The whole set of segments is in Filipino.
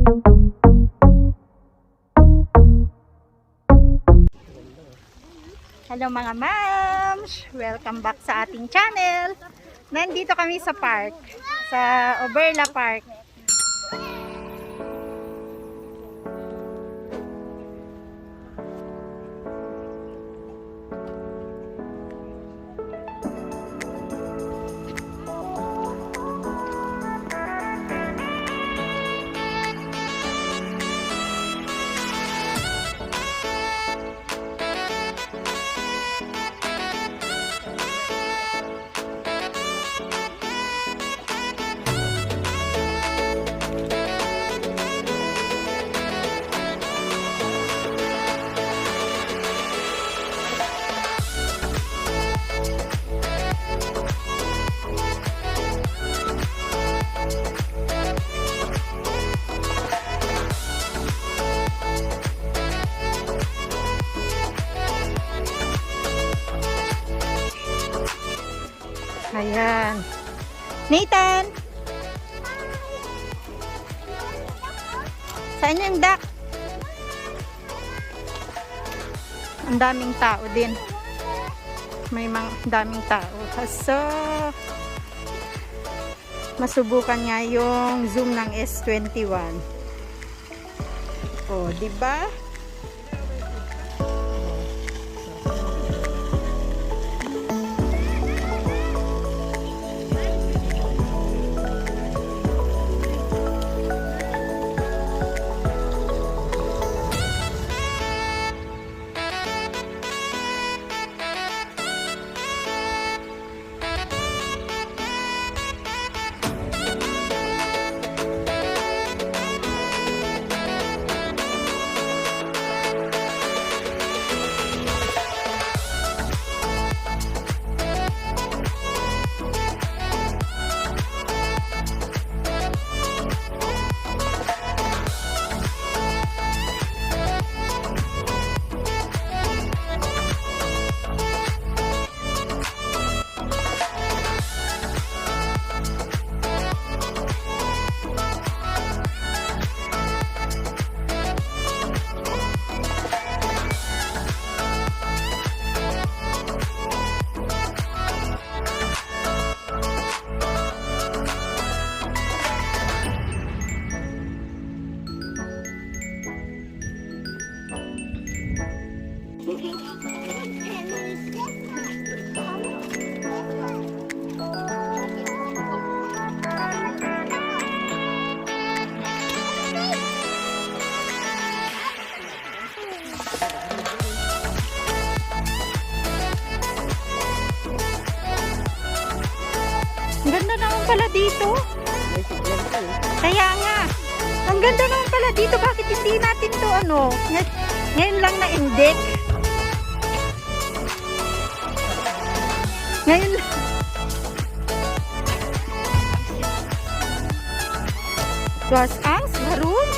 Hello mga moms! Welcome back sa ating channel. Nandito kami sa park, sa Oberla Park. Ayan. Nathan! Saan yung duck? Ang daming tao din. May mga daming tao. So, masubukan niya yung zoom ng S21. Oh, diba? Ang ganda naman pala dito. Kaya nga. Ang ganda naman pala dito. Bakit hindi natin to ngayon lang na-index? Ngayon lang. Was ang room?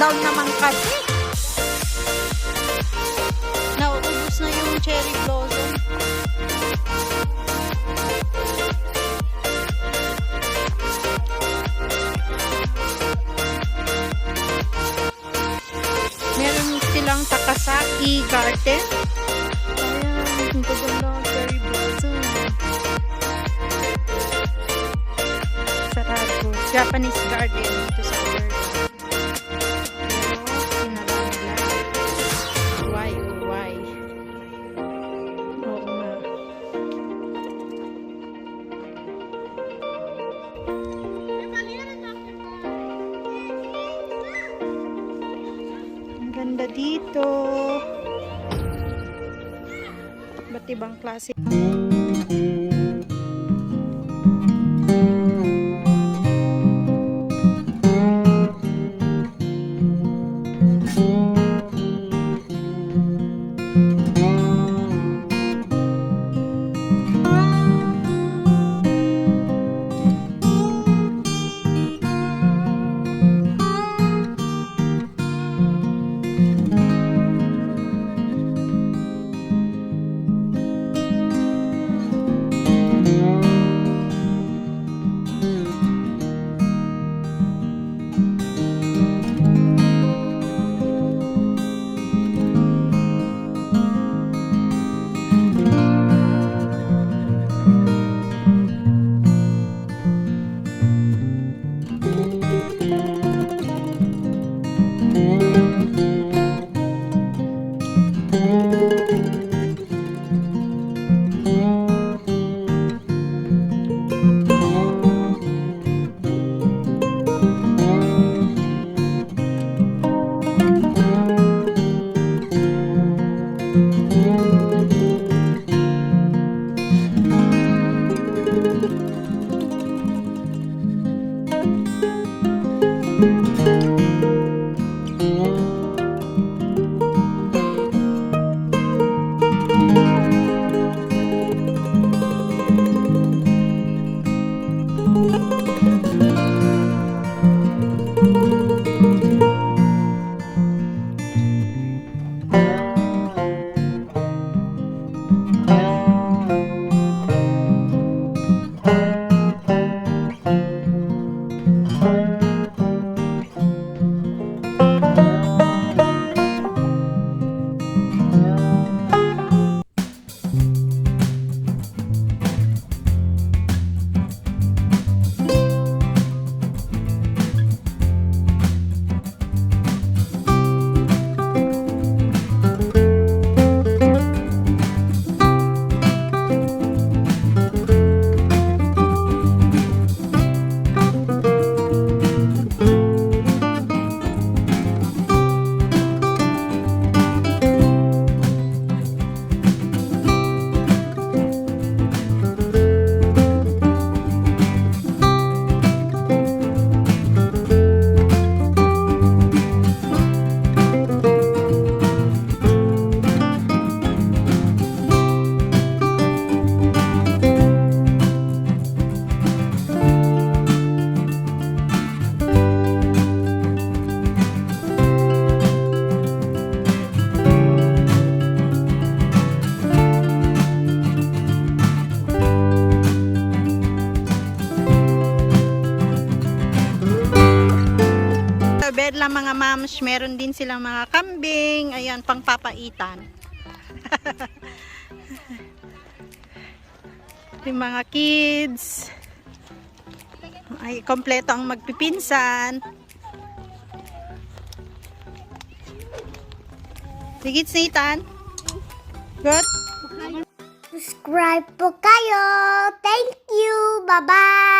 lockdown naman kasi. Nauubos na yung cherry blossom. Meron silang Takasaki Garden. Ayan, ang gaganda ang cherry blossom. Sarado. Japanese garden dito sa Alberta. Why, oh why? Oo nga. Ang ganda dito. Ba't ibang klase? Lang mga moms, meron din silang mga kambing, ayan, pangpapaitan. Yung mga kids ay kompleto ang magpipinsan. Sige, Nathan. Good. Subscribe po kayo. Thank you. Bye-bye.